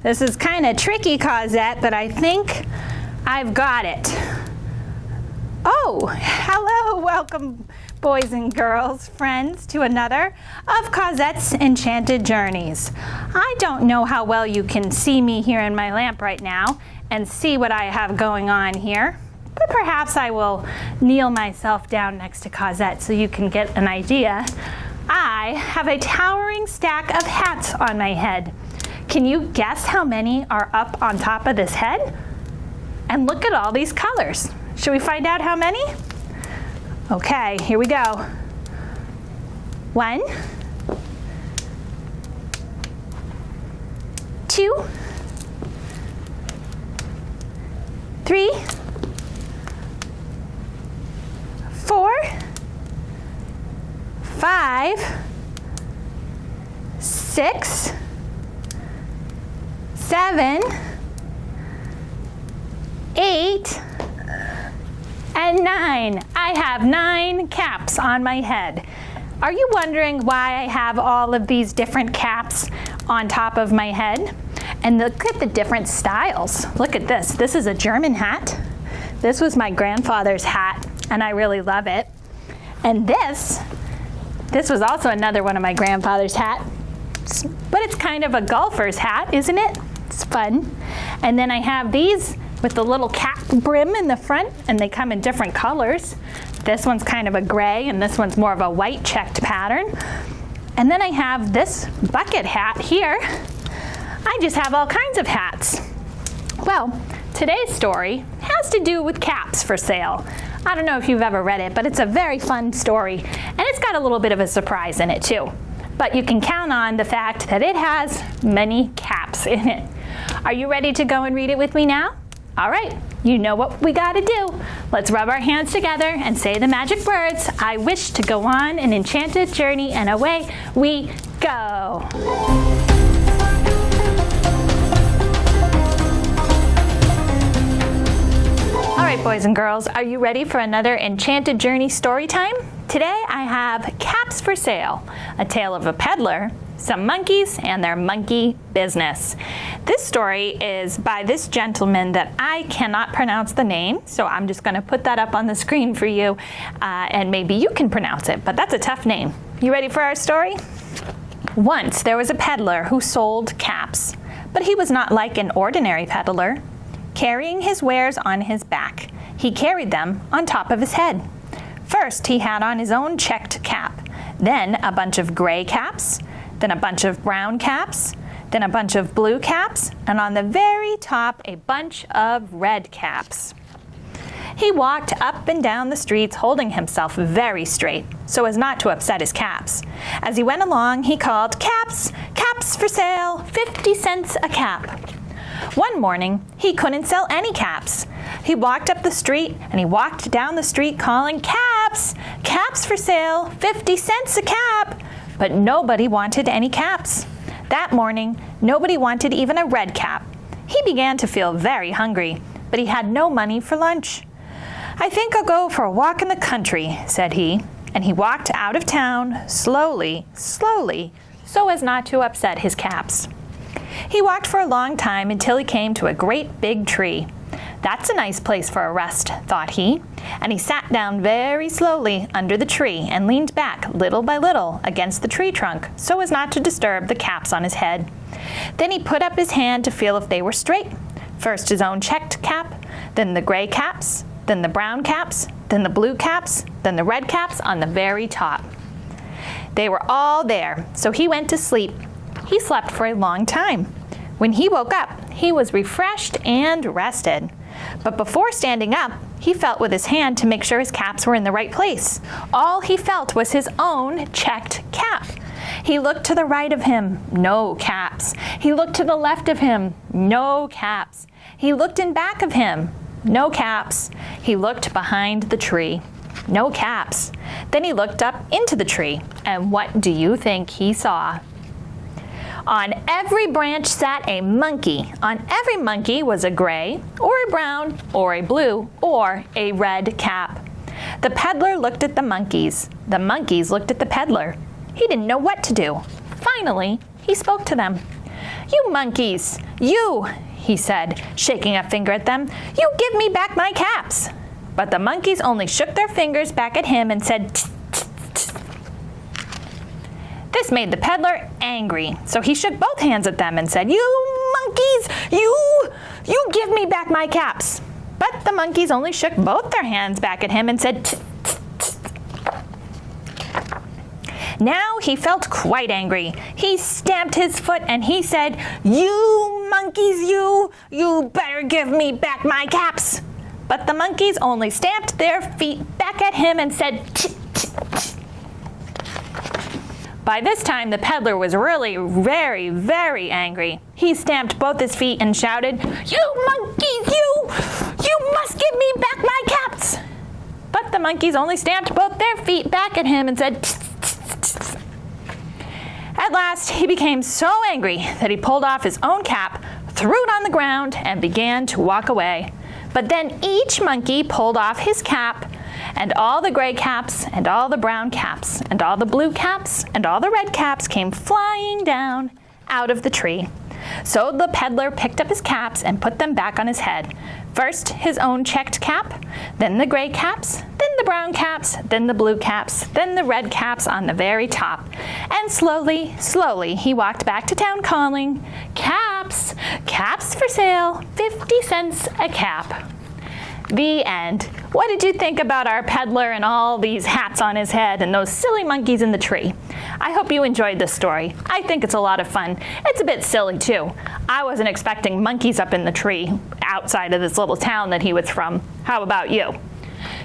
This is kind of tricky, Cosette, but I think I've got it. Oh, hello, welcome boys and girls, friends, to another of Cosette's Enchanted Journeys. I don't know how well you can see me here in my lamp right now and see what I have going on here, but perhaps I will kneel myself down next to Cosette so you can get an idea. I have a towering stack of hats on my head. Can you guess how many are up on top of this head? And look at all these colors. Should we find out how many? Okay, here we go. 1, 2, 3, 4, 5, 6, 7, 8, and 9. I have 9 caps on my head. Are you wondering why I have all of these different caps on top of my head? And look at the different styles. Look at this. This is a German hat. This was my grandfather's hat, and I really love it. And this was also another one of my grandfather's hats, but it's kind of a golfer's hat, isn't it? It's fun. And then I have these with the little cap brim in the front, and they come in different colors. This one's kind of a gray, and this one's more of a white checked pattern. And then I have this bucket hat here. I just have all kinds of hats. Well, today's story has to do with caps for sale. I don't know if you've ever read it, but it's a very fun story, and it's got a little bit of a surprise in it too. But you can count on the fact that it has many caps in it. Are you ready to go and read it with me now? All right, you know what we gotta do. Let's rub our hands together and say the magic words. I wish to go on an enchanted journey, and away we go. All right, boys and girls, are you ready for another Enchanted Journey story time? Today I have Caps for Sale, a tale of a peddler, some monkeys, and their monkey business. This story is by this gentleman that I cannot pronounce the name, so I'm just going to put that up on the screen for you, and maybe you can pronounce it, but that's a tough name. You ready for our story? Once there was a peddler who sold caps, but he was not like an ordinary peddler. Carrying his wares on his back, he carried them on top of his head. First, he had on his own checked cap, then a bunch of gray caps, then a bunch of brown caps, then a bunch of blue caps, and on the very top, a bunch of red caps. He walked up and down the streets holding himself very straight so as not to upset his caps. As he went along, he called, "Caps, caps for sale, 50 cents a cap." One morning, he couldn't sell any caps. He walked up the street and he walked down the street calling, "Caps, caps for sale, 50 cents a cap." But nobody wanted any caps. That morning, nobody wanted even a red cap. He began to feel very hungry, but he had no money for lunch. "I think I'll go for a walk in the country," said he, and he walked out of town slowly, slowly, so as not to upset his caps. He walked for a long time until he came to a great big tree. "That's a nice place for a rest," thought he, and he sat down very slowly under the tree and leaned back little by little against the tree trunk so as not to disturb the caps on his head. Then he put up his hand to feel if they were straight. First his own checked cap, then the gray caps, then the brown caps, then the blue caps, then the red caps on the very top. They were all there, so he went to sleep. He slept for a long time. When he woke up, he was refreshed and rested. But before standing up, he felt with his hand to make sure his caps were in the right place. All he felt was his own checked cap. He looked to the right of him, no caps. He looked to the left of him, no caps. He looked in back of him, no caps. He looked behind the tree, no caps. Then he looked up into the tree, and what do you think he saw? On every branch sat a monkey. On every monkey was a gray, or a brown, or a blue, or a red cap. The peddler looked at the monkeys. The monkeys looked at the peddler. He didn't know what to do. Finally, he spoke to them. "You monkeys, you," he said, shaking a finger at them, "you give me back my caps." But the monkeys only shook their fingers back at him and said, "Tsk, tsk, tsk." This made the peddler angry, so he shook both hands at them and said, "You monkeys, you give me back my caps." But the monkeys only shook both their hands back at him and said, "Tsk, tsk, tsk." Now he felt quite angry. He stamped his foot and he said, "You monkeys, you better give me back my caps." But the monkeys only stamped their feet back at him and said, "Tsk, tsk, tsk." By this time, the peddler was really very, very angry. He stamped both his feet and shouted, "You monkeys, you must give me back my caps." But the monkeys only stamped both their feet back at him and said, "Tsk, tsk, tsk, tsk." At last, he became so angry that he pulled off his own cap, threw it on the ground, and began to walk away. But then each monkey pulled off his cap, and all the gray caps, and all the brown caps, and all the blue caps, and all the red caps came flying down out of the tree. So the peddler picked up his caps and put them back on his head. First his own checked cap, then the gray caps, then the brown caps, then the blue caps, then the red caps on the very top. And slowly, slowly he walked back to town calling, "Caps, caps for sale, 50 cents a cap." The end. What did you think about our peddler and all these hats on his head and those silly monkeys in the tree? I hope you enjoyed this story. I think it's a lot of fun. It's a bit silly too. I wasn't expecting monkeys up in the tree outside of this little town that he was from. How about you?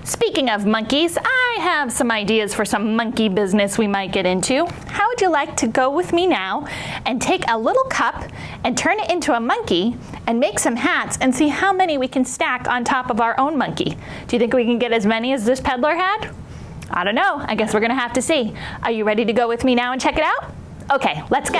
Speaking of monkeys, I have some ideas for some monkey business we might get into. How would you like to go with me now and take a little cup and turn it into a monkey and make some hats and see how many we can stack on top of our own monkey? Do you think we can get as many as this peddler had? I don't know. I guess we're going to have to see. Are you ready to go with me now and check it out? Okay, let's go.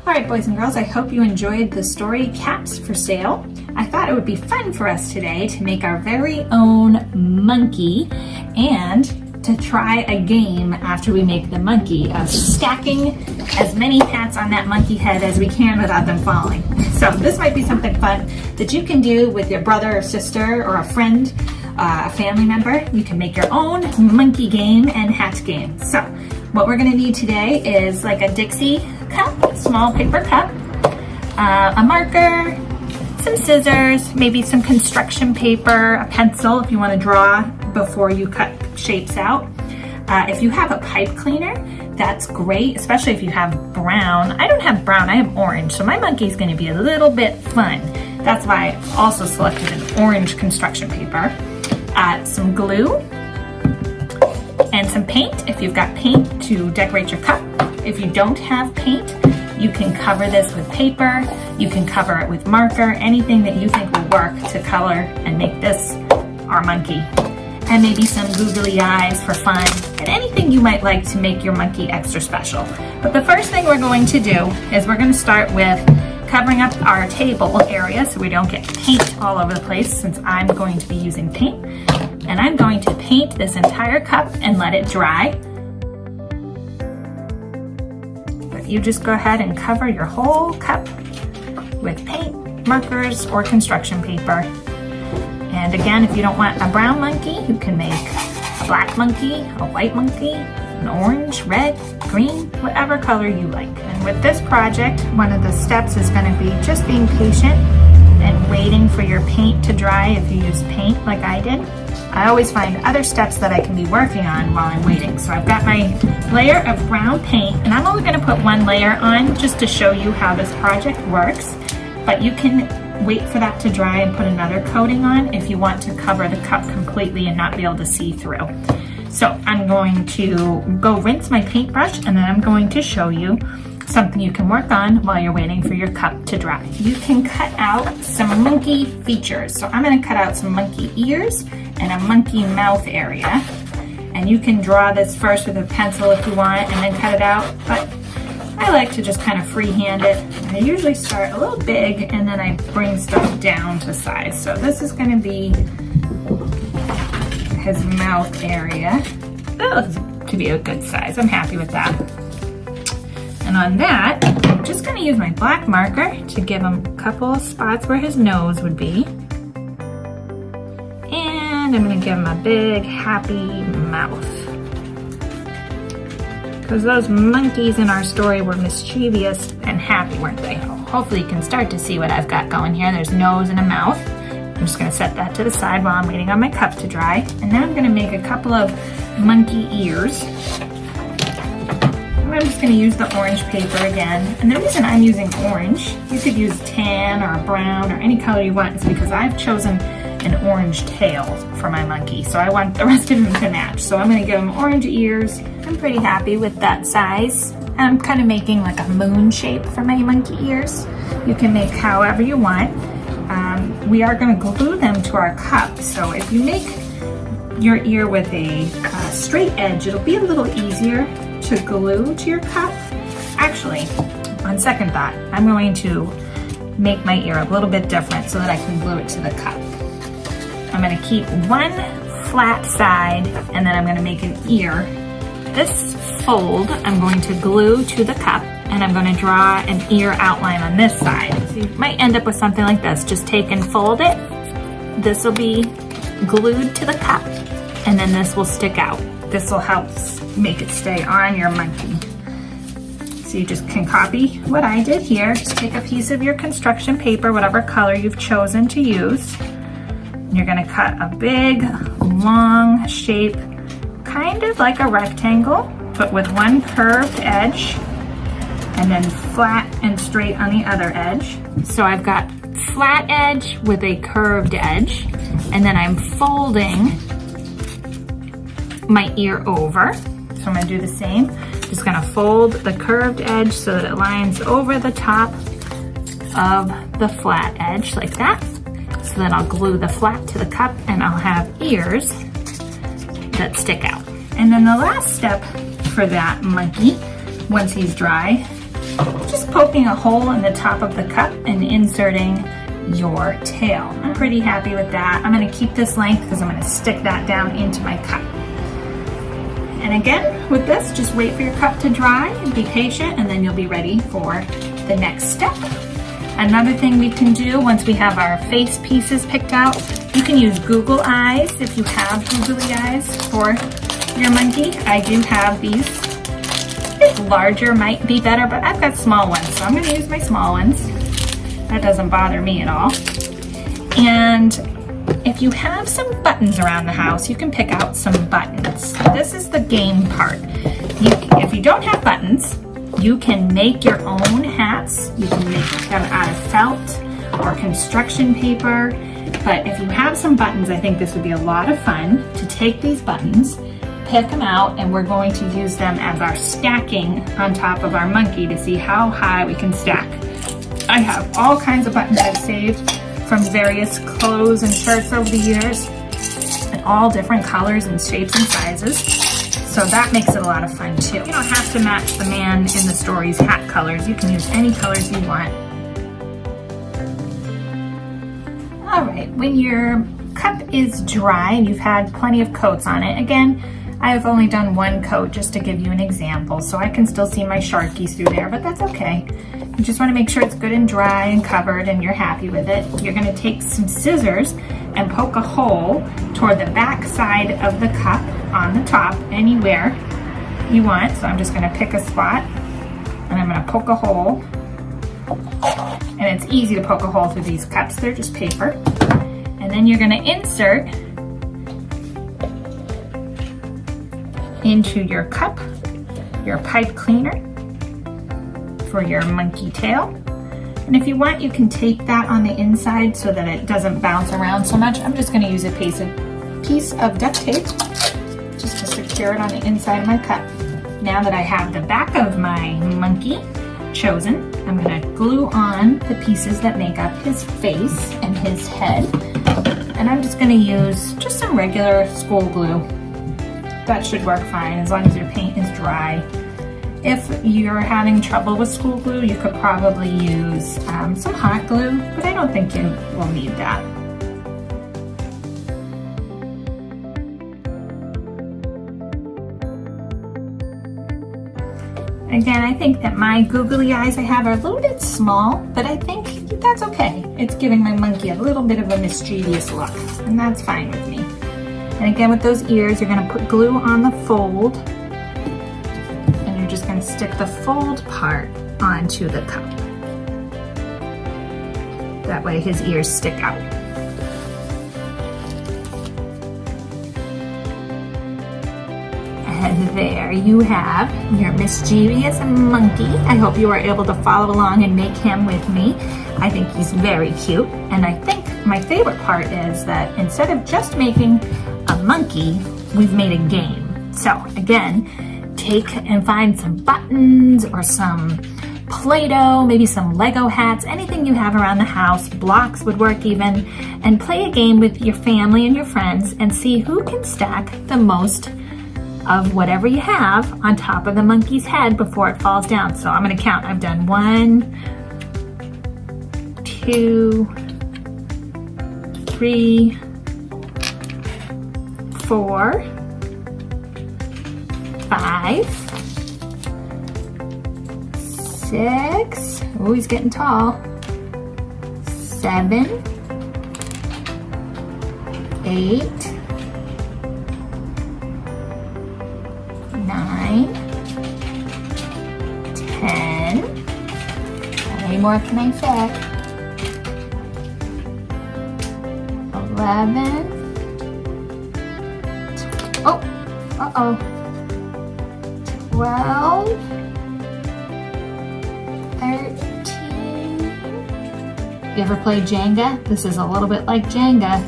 All right, boys and girls, I hope you enjoyed the story Caps for Sale. I thought it would be fun for us today to make our very own monkey and to try a game after we make the monkey of stacking as many hats on that monkey head as we can without them falling. So this might be something fun that you can do with your brother or sister or a friend, a family member. You can make your own monkey game and hat game. So what we're gonna need today is like a Dixie cup, small paper cup, a marker, some scissors, maybe some construction paper, a pencil if you want to draw before you cut shapes out. If you have a pipe cleaner, that's great, especially if you have brown. I don't have brown, I have orange, so my monkey is going to be a little bit fun. That's why I also selected an orange construction paper. Some glue and some paint if you've got paint to decorate your cup. If you don't have paint, you can cover this with paper, you can cover it with marker, anything that you think will work to color and make this our monkey. And maybe some googly eyes for fun, and anything you might like to make your monkey extra special. But the first thing we're going to do is we're going to start with covering up our table area so we don't get paint all over the place, since I'm going to be using paint. And I'm going to paint this entire cup and let it dry. You just go ahead and cover your whole cup with paint, markers, or construction paper. And again, if you don't want a brown monkey, you can make a black monkey, a white monkey, an orange, red, green, whatever color you like. And with this project, one of the steps is going to be just being patient and waiting for your paint to dry if you use paint like I did. I always find other steps that I can be working on while I'm waiting. So I've got my layer of brown paint, and I'm only going to put one layer on just to show you how this project works. But you can wait for that to dry and put another coating on if you want to cover the cup completely and not be able to see through. So I'm going to go rinse my paintbrush, and then I'm going to show you something you can work on while you're waiting for your cup to dry. You can cut out some monkey features. So I'm going to cut out some monkey ears and a monkey mouth area. And you can draw this first with a pencil if you want and then cut it out. But I like to just kind of freehand it. I usually start a little big and then I bring stuff down to size. So this is going to be his mouth area. That looks to be a good size. I'm happy with that. And on that, just gonna use my black marker to give him a couple of spots where his nose would be. And I'm gonna give him a big happy mouth. Because those monkeys in our story were mischievous and happy, weren't they? Hopefully you can start to see what I've got going here. There's nose and a mouth. I'm just gonna set that to the side while I'm waiting on my cup to dry. And now I'm gonna make a couple of monkey ears. I'm just gonna use the orange paper again. And the reason I'm using orange, you could use tan or brown or any color you want, is because I've chosen an orange tail for my monkey. So I want the rest of him to match. So I'm gonna give him orange ears. I'm pretty happy with that size. I'm kind of making like a moon shape for my monkey ears. You can make however you want. We are gonna glue them to our cup. So if you make your ear with a straight edge, it'll be a little easier to glue to your cup. Actually, on second thought, I'm going to make my ear a little bit different so that I can glue it to the cup. I'm gonna keep one flat side and then I'm gonna make an ear. This fold I'm going to glue to the cup and I'm gonna draw an ear outline on this side. So you might end up with something like this. Just take and fold it. This will be glued to the cup and then this will stick out. This will help make it stay on your monkey. So you just can copy what I did here. Just take a piece of your construction paper, whatever color you've chosen to use. And you're gonna cut a big, long shape, kind of like a rectangle, but with one curved edge, and then flat and straight on the other edge. So I've got flat edge with a curved edge, and then I'm folding my ear over. So I'm gonna do the same. Just gonna fold the curved edge so that it lines over the top of the flat edge like that. So then I'll glue the flat to the cup and I'll have ears that stick out. And then the last step for that monkey, once he's dry, just poking a hole in the top of the cup and inserting your tail. I'm pretty happy with that. I'm gonna keep this length because I'm gonna stick that down into my cup. And again, with this, just wait for your cup to dry and be patient, and then you'll be ready for the next step. Another thing we can do once we have our face pieces picked out, you can use Google eyes if you have googly eyes for your monkey. I do have these. I think larger might be better, but I've got small ones, so I'm gonna use my small ones. That doesn't bother me at all. And if you have some buttons around the house, you can pick out some buttons. This is the game part. If you don't have buttons, you can make your own hats. You can make them out of felt or construction paper. But if you have some buttons, I think this would be a lot of fun to take these buttons, pick them out, and we're going to use them as our stacking on top of our monkey to see how high we can stack. I have all kinds of buttons I've saved from various clothes and shirts over the years, and all different colors and shapes and sizes. So that makes it a lot of fun too. You don't have to match the man in the story's hat colors. You can use any colors you want. All right, when your cup is dry and you've had plenty of coats on it, again, I've only done one coat just to give you an example, so I can still see my Sharkies through there, but that's okay. You just want to make sure it's good and dry and covered and you're happy with it. You're going to take some scissors and poke a hole toward the back side of the cup on the top, anywhere you want. So I'm just going to pick a spot and I'm going to poke a hole. And it's easy to poke a hole through these cups. They're just paper. And then you're going to insert into your cup your pipe cleaner for your monkey tail. And if you want, you can tape that on the inside so that it doesn't bounce around so much. I'm just going to use a piece of duct tape just to secure it on the inside of my cup. Now that I have the back of my monkey chosen, I'm going to glue on the pieces that make up his face and his head. And I'm just going to use just some regular school glue. That should work fine as long as your paint is dry. If you're having trouble with school glue, you could probably use some hot glue, but I don't think you will need that. Again, I think that my googly eyes I have are a little bit small, but I think that's okay. It's giving my monkey a little bit of a mischievous look, and that's fine with me. And again, with those ears, you're gonna put glue on the fold, and you're just gonna stick the fold part onto the cup. That way his ears stick out. And there you have your mischievous monkey. I hope you are able to follow along and make him with me. I think he's very cute. And I think my favorite part is that instead of just making a monkey, we've made a game. So again, take and find some buttons or some Play-Doh, maybe some Lego hats, anything you have around the house, blocks would work even, and play a game with your family and your friends and see who can stack the most of whatever you have on top of the monkey's head before it falls down. So I'm gonna count. I've done 1, 2, 3, 4, 5, 6, oh, he's getting tall, 7, 8, 9, 10, how many more can I fit? 11, oh, uh-oh, 12, 13. You ever play Jenga? This is a little bit like Jenga.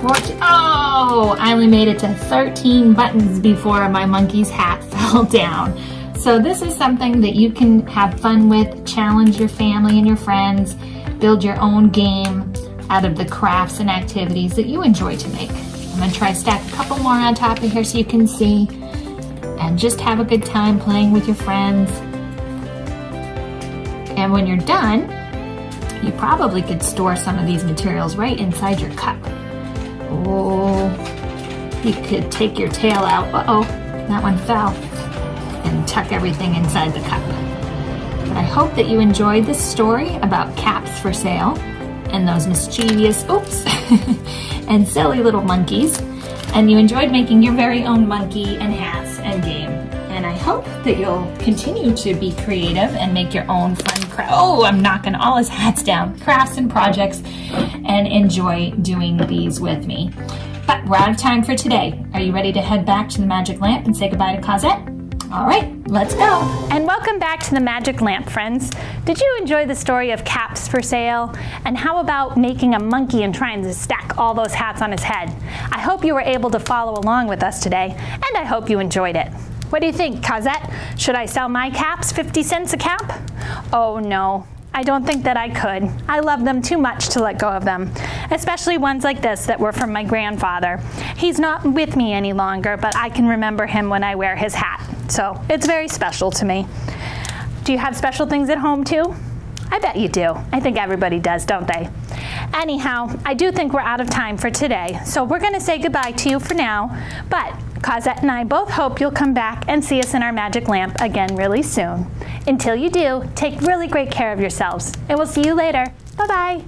14. Oh, I only made it to 13 buttons before my monkey's hat fell down. So this is something that you can have fun with, challenge your family and your friends, build your own game out of the crafts and activities that you enjoy to make. I'm gonna try to stack a couple more on top of here so you can see, and just have a good time playing with your friends. And when you're done, you probably could store some of these materials right inside your cup. Oh, you could take your tail out, uh-oh, that one fell, and tuck everything inside the cup. But I hope that you enjoyed this story about caps for sale and those mischievous, oops, and silly little monkeys. And you enjoyed making your very own monkey and hats and game. And I hope that you'll continue to be creative and make your own fun oh, I'm knocking all his hats down, crafts and projects, and enjoy doing these with me. But we're out of time for today. Are you ready to head back to the magic lamp and say goodbye to Cosette? All right, let's go. And welcome back to the Magic Lamp, friends. Did you enjoy the story of caps for sale? And how about making a monkey and trying to stack all those hats on his head? I hope you were able to follow along with us today, and I hope you enjoyed it. What do you think, Cosette? Should I sell my caps 50 cents a cap? Oh no, I don't think that I could. I love them too much to let go of them, especially ones like this that were from my grandfather. He's not with me any longer, but I can remember him when I wear his hat, so it's very special to me. Do you have special things at home too? I bet you do. I think everybody does, don't they? Anyhow, I do think we're out of time for today, so we're going to say goodbye to you for now, but Cosette and I both hope you'll come back and see us in our magic lamp again really soon. Until you do, take really great care of yourselves, and we'll see you later. Bye-bye.